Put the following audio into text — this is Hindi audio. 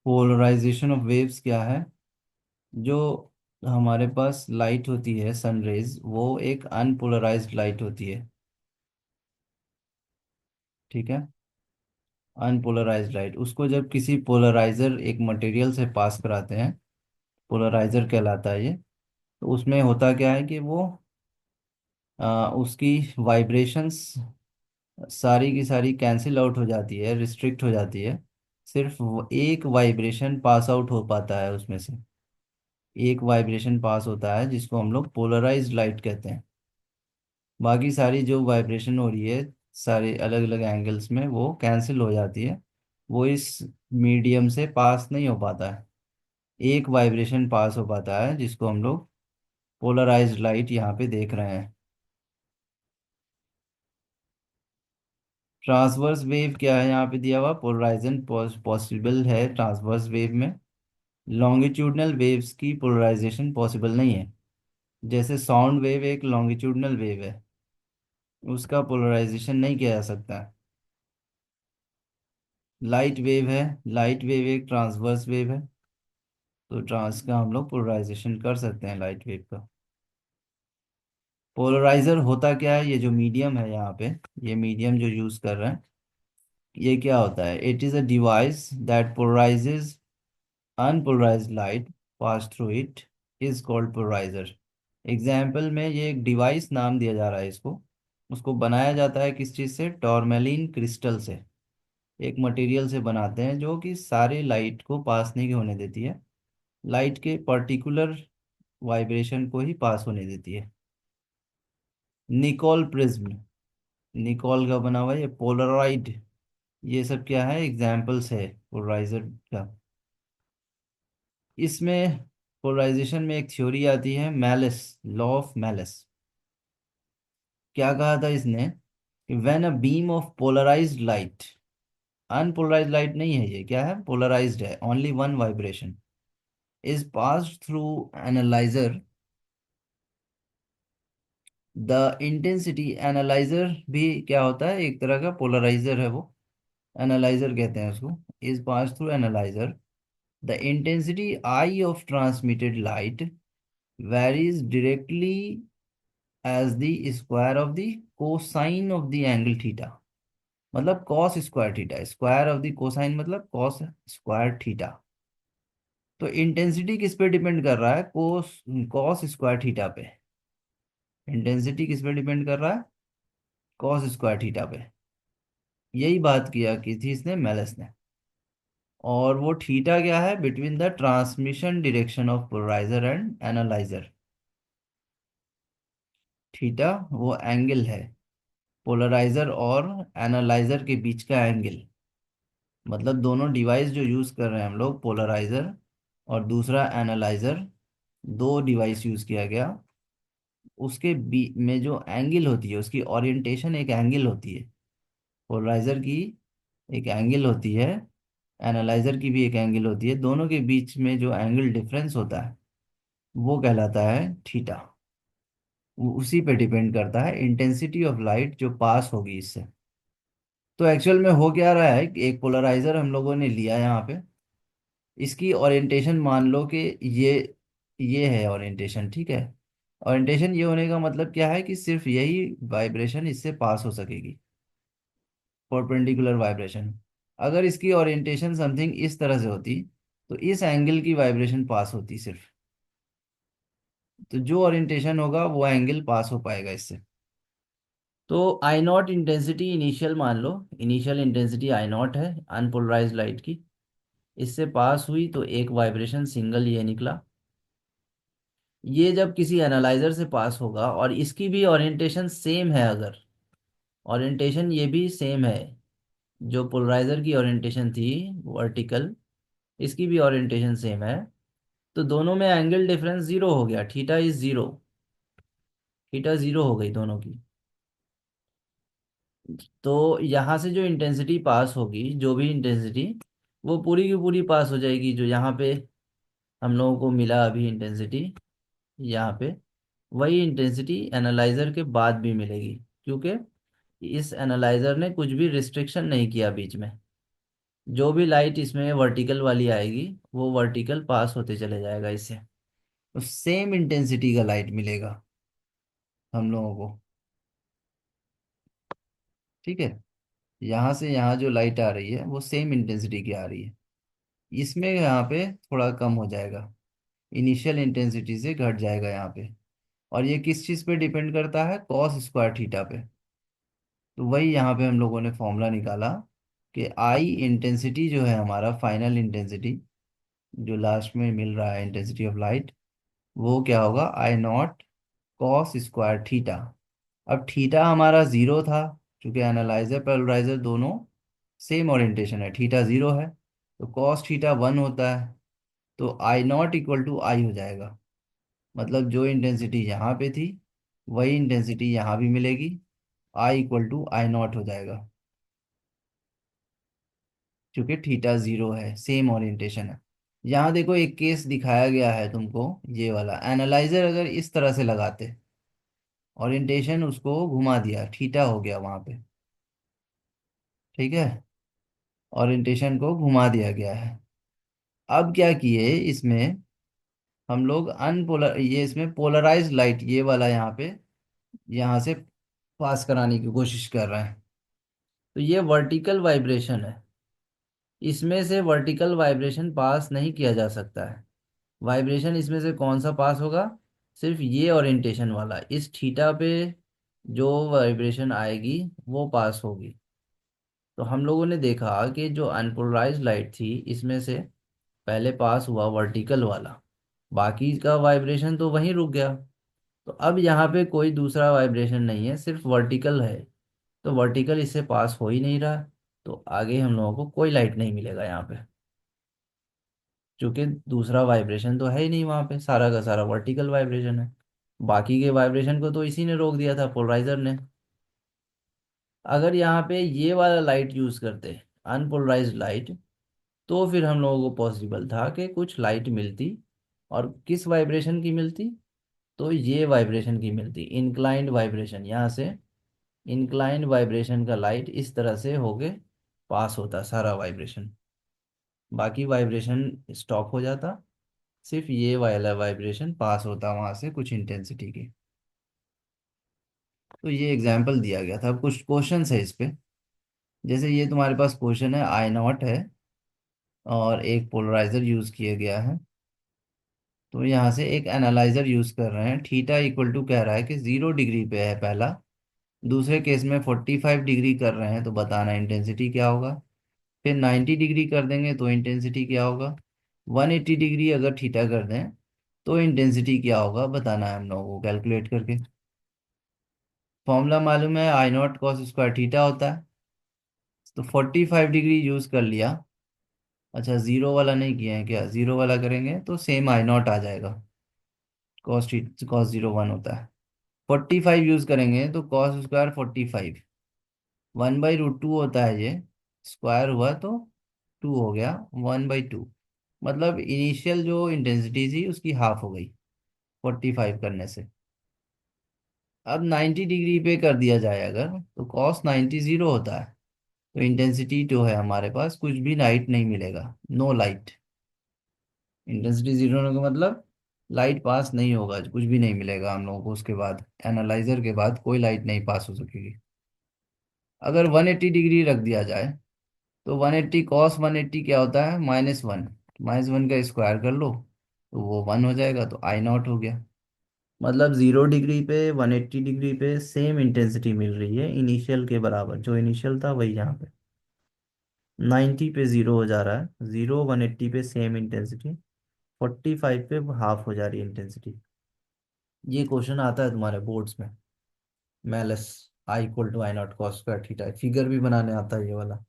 पोलराइजेशन ऑफ वेव्स क्या है? जो हमारे पास लाइट होती है, सन रेज, वो एक अनपोलराइज्ड लाइट होती है। ठीक है। अनपोलराइज्ड लाइट, उसको जब किसी पोलराइजर एक मटेरियल से पास कराते हैं, पोलराइजर कहलाता है ये। तो उसमें होता क्या है कि वो उसकी वाइब्रेशंस सारी की सारी कैंसिल आउट हो जाती है, रिस्ट्रिक्ट हो जाती है। सिर्फ एक वाइब्रेशन पास आउट हो पाता है उसमें से। एक वाइब्रेशन पास होता है जिसको हम लोग पोलराइज्ड लाइट कहते हैं। बाकी सारी जो वाइब्रेशन हो रही है सारे अलग अलग एंगल्स में, वो कैंसिल हो जाती है। वो इस मीडियम से पास नहीं हो पाता है। एक वाइब्रेशन पास हो पाता है जिसको हम लोग पोलराइज्ड लाइट यहाँ पे देख रहे हैं। ट्रांसवर्स वेव क्या है यहाँ पे दिया हुआ? पोलराइजन पॉसिबल है ट्रांसवर्स वेव में। लॉन्गिट्यूडनल वेव्स की पोलराइजेशन पॉसिबल नहीं है। जैसे साउंड वेव एक लॉन्गिट्यूडनल वेव है, उसका पोलराइजेशन नहीं किया जा सकता। लाइट वेव है, लाइट वेव एक ट्रांसवर्स वेव है, तो ट्रांस का हम लोग पोलराइजेशन कर सकते हैं लाइट वेव का। पोलराइजर होता क्या है? ये जो मीडियम है यहाँ पे, ये मीडियम जो यूज कर रहे हैं, ये क्या होता है? It is a device that polarises unpolarised light pass through it, is called polariser. Example में ये एक डिवाइस नाम दिया जा रहा है इसको। उसको बनाया जाता है किस चीज़ से? टॉर्मेलिन क्रिस्टल से। एक मटेरियल से बनाते हैं जो कि सारे लाइट को पास नहीं होने देती है, लाइट के पर्टिकुलर वाइब्रेशन को ही पास होने देती है। निकोल प्रिज्म, निकोल का बना हुआ ये पोलराइड, ये सब क्या है? एग्जाम्पल्स है पोलराइजर का। इसमें पोलराइजेशन में एक थ्योरी आती है, मैलिस, लॉ ऑफ मैलिस। क्या कहा था इसने? कि when a beam of polarised light, unpolarised light नहीं है ये, क्या है? पोलराइज्ड है, only one vibration is passed through analyser, the intensity, analyser भी क्या होता है? एक तरह का पोलराइजर है वो, एनालाइजर कहते हैं उसको। Is pass through analyser, the intensity I of transmitted light varies directly as the square of the cosine of the angle theta। मतलब cos square theta, square of the cosine मतलब cos स्क्वायर थीटा। तो इंटेंसिटी किस पे डिपेंड कर रहा है? cos स्क्वायर थीटा पे। इंटेंसिटी किस पे डिपेंड कर रहा है? cos स्क्वायर थीटा पे। यही बात किया की थी इसने, मेलस ने। और वो थीटा क्या है? Between the transmission direction of polariser and analyser. Theta वो एंगल है पोलराइजर और एनालाइजर के बीच का एंगल। मतलब दोनों डिवाइस जो यूज कर रहे हैं हम लोग, पोलराइजर और दूसरा एनालाइजर, दो डिवाइस यूज किया गया, उसके बी में जो एंगल होती है, उसकी ओरिएंटेशन एक एंगल होती है। पोलराइजर की एक एंगल होती है, एनालाइजर की भी एक एंगल होती है, दोनों के बीच में जो एंगल डिफरेंस होता है वो कहलाता है थीटा। वो उसी पे डिपेंड करता है इंटेंसिटी ऑफ लाइट जो पास होगी इससे। तो एक्चुअल में हो क्या रहा है कि एक पोलराइजर हम लोगों ने लिया यहाँ पे, इसकी ओरिएंटेशन मान लो कि ये ये है ओरिएंटेशन, ठीक है। ओरिएंटेशन ये होने का मतलब क्या है? कि सिर्फ यही वाइब्रेशन इससे पास हो सकेगी, परपेंडिकुलर वाइब्रेशन। अगर इसकी ओरिएंटेशन समथिंग इस तरह से होती, तो इस एंगल की वाइब्रेशन पास होती सिर्फ। तो जो ओरिएंटेशन होगा वो एंगल पास हो पाएगा इससे। तो आई नॉट इंटेंसिटी इनिशियल मान लो, इनिशियल इंटेंसिटी आई नॉट है अनपोलराइज्ड लाइट की, इससे पास हुई तो एक वाइब्रेशन सिंगल ये निकला। ये जब किसी एनालाइजर से पास होगा और इसकी भी ओरिएंटेशन सेम है, अगर ओरिएंटेशन ये भी सेम है, जो पोलराइजर की ओरिएंटेशन थी वर्टिकल, इसकी भी ओरिएंटेशन सेम है, तो दोनों में एंगल डिफरेंस जीरो हो गया, theta is zero. Theta zero हो गई दोनों की। तो यहाँ से जो इंटेंसिटी पास होगी, जो भी इंटेंसिटी, वो पूरी की पूरी पास हो जाएगी। जो यहाँ पे हम लोगों को मिला अभी इंटेंसिटी, यहाँ पे वही इंटेंसिटी एनालाइजर के बाद भी मिलेगी, क्योंकि इस एनालाइजर ने कुछ भी रिस्ट्रिक्शन नहीं किया बीच में। जो भी लाइट इसमें वर्टिकल वाली आएगी वो वर्टिकल पास होते चले जाएगा इससे, तो सेम इंटेंसिटी का लाइट मिलेगा हम लोगों को। ठीक है, यहाँ से यहाँ जो लाइट आ रही है वो सेम इंटेंसिटी की आ रही है, इसमें यहाँ पे थोड़ा कम हो जाएगा, इनिशियल इंटेंसिटी से घट जाएगा यहाँ पे। और ये किस चीज़ पे डिपेंड करता है, कॉस स्क्वायर थीटा पे। तो वही यहाँ पे हम लोगों ने फॉर्मूला निकाला कि आई इंटेंसिटी जो है हमारा फाइनल इंटेंसिटी, जो लास्ट में मिल रहा है इंटेंसिटी ऑफ लाइट, वो क्या होगा, आई नॉट कॉस स्क्वायर थीटा। अब थीटा हमारा जीरो था, क्योंकि एनालाइजर पोलराइजर दोनों सेम ओरिएंटेशन है, थीटा जीरो है, तो कॉस थीटा वन होता है। तो आई नॉट इक्वल टू आई हो जाएगा, मतलब जो इंटेंसिटी यहाँ पे थी वही इंटेंसिटी यहाँ भी मिलेगी, आई इक्वल टू आई नॉट हो जाएगा, क्योंकि थीटा जीरो है, सेम ओरिएंटेशन है। यहाँ देखो एक केस दिखाया गया है तुमको, ये वाला एनालाइजर अगर इस तरह से लगाते, ओरिएंटेशन उसको घुमा दिया, थीटा हो गया वहां पे। ठीक है, ओरिएंटेशन को घुमा दिया गया है। अब क्या किए इसमें हम लोग अनपोलर, ये इसमें पोलराइज्ड लाइट ये वाला यहाँ पे, यहाँ से पास कराने की कोशिश कर रहे हैं। तो ये वर्टिकल वाइब्रेशन है, इसमें से वर्टिकल वाइब्रेशन पास नहीं किया जा सकता है। वाइब्रेशन इसमें से कौन सा पास होगा, सिर्फ ये ओरिएंटेशन वाला, इस थीटा पे जो वाइब्रेशन आएगी वो पास होगी। तो हम लोगों ने देखा कि जो अनपोलराइज्ड लाइट थी इसमें से पहले पास हुआ वर्टिकल वाला, बाकी का वाइब्रेशन तो वहीं रुक गया। तो अब यहाँ पे कोई दूसरा वाइब्रेशन नहीं है, सिर्फ वर्टिकल है, तो वर्टिकल इससे पास हो ही नहीं रहा, तो आगे हम लोगों को कोई लाइट नहीं मिलेगा यहाँ पे, क्योंकि दूसरा वाइब्रेशन तो है ही नहीं वहाँ पे, सारा का सारा वर्टिकल वाइब्रेशन है। बाकी के वाइब्रेशन को तो इसी ने रोक दिया था, पोलराइजर ने। अगर यहाँ पे ये वाला लाइट यूज करते, अनपोलराइज्ड लाइट, तो फिर हम लोगों को पॉसिबल था कि कुछ लाइट मिलती, और किस वाइब्रेशन की मिलती, तो ये वाइब्रेशन की मिलती, इंक्लाइंड वाइब्रेशन, यहाँ से इंक्लाइंड वाइब्रेशन का लाइट इस तरह से होके पास होता सारा वाइब्रेशन, बाकी वाइब्रेशन स्टॉप हो जाता, सिर्फ ये वाला वाइब्रेशन पास होता वहां से कुछ इंटेंसिटी की। तो ये एग्जाम्पल दिया गया था। अब कुछ क्वेश्चन है इस पे, जैसे ये तुम्हारे पास क्वेश्चन है, आई नॉट है और एक पोलराइजर यूज किया गया है, तो यहाँ से एक एनालाइजर यूज कर रहे हैं, थीटा इक्वल टू कह रहा है कि 0 डिग्री पे है पहला, दूसरे केस में 45 डिग्री कर रहे हैं, तो बताना इंटेंसिटी क्या होगा। फिर 90 डिग्री कर देंगे तो इंटेंसिटी क्या होगा, 180 डिग्री अगर थीटा कर दें तो इंटेंसिटी क्या होगा, बताना है हम लोगों को कैलकुलेट करके। फॉर्मूला मालूम है, आई नॉट कॉस स्क्वायर थीटा होता है, तो 45 डिग्री यूज कर लिया। अच्छा, जीरो वाला नहीं किया है क्या, जीरो वाला करेंगे तो सेम आई नॉट आ जाएगा, कॉस जीरो वन होता है। 45 यूज करेंगे तो कॉस स्क्वायर 45, 1/√2 होता है ये, स्क्वायर हुआ तो 2 हो गया, 1/2, मतलब इनिशियल जो इंटेंसिटी थी उसकी हाफ हो गई 45 करने से। अब 90 डिग्री पे कर दिया जाए अगर, तो कॉस 90 जीरो होता है, तो इंटेंसिटी जो है हमारे पास कुछ भी लाइट नहीं मिलेगा, नो लाइट। इंटेंसिटी जीरो होने का मतलब लाइट पास नहीं होगा, कुछ भी नहीं मिलेगा हम लोगों को, उसके बाद एनालाइजर के बाद कोई लाइट नहीं पास हो सकेगी। अगर 180 डिग्री रख दिया जाए, तो 180 कॉस 180 क्या होता है, -1, -1 का स्क्वायर कर लो तो वो 1 हो जाएगा, तो आई नॉट हो गया। मतलब 0 डिग्री पे 180 डिग्री पे सेम इंटेंसिटी मिल रही है, इनिशियल के बराबर, जो इनिशियल था वही यहाँ पे 90 पे जीरो हो जा रहा है, जीरो 180 पे सेम इंटेंसिटी, 45 पे हाफ हो जा रही है इंटेंसिटी। ये क्वेश्चन आता है तुम्हारे बोर्ड्स में, Malus, I equal to I nought cos square theta, figure भी बनाने आता है ये वाला।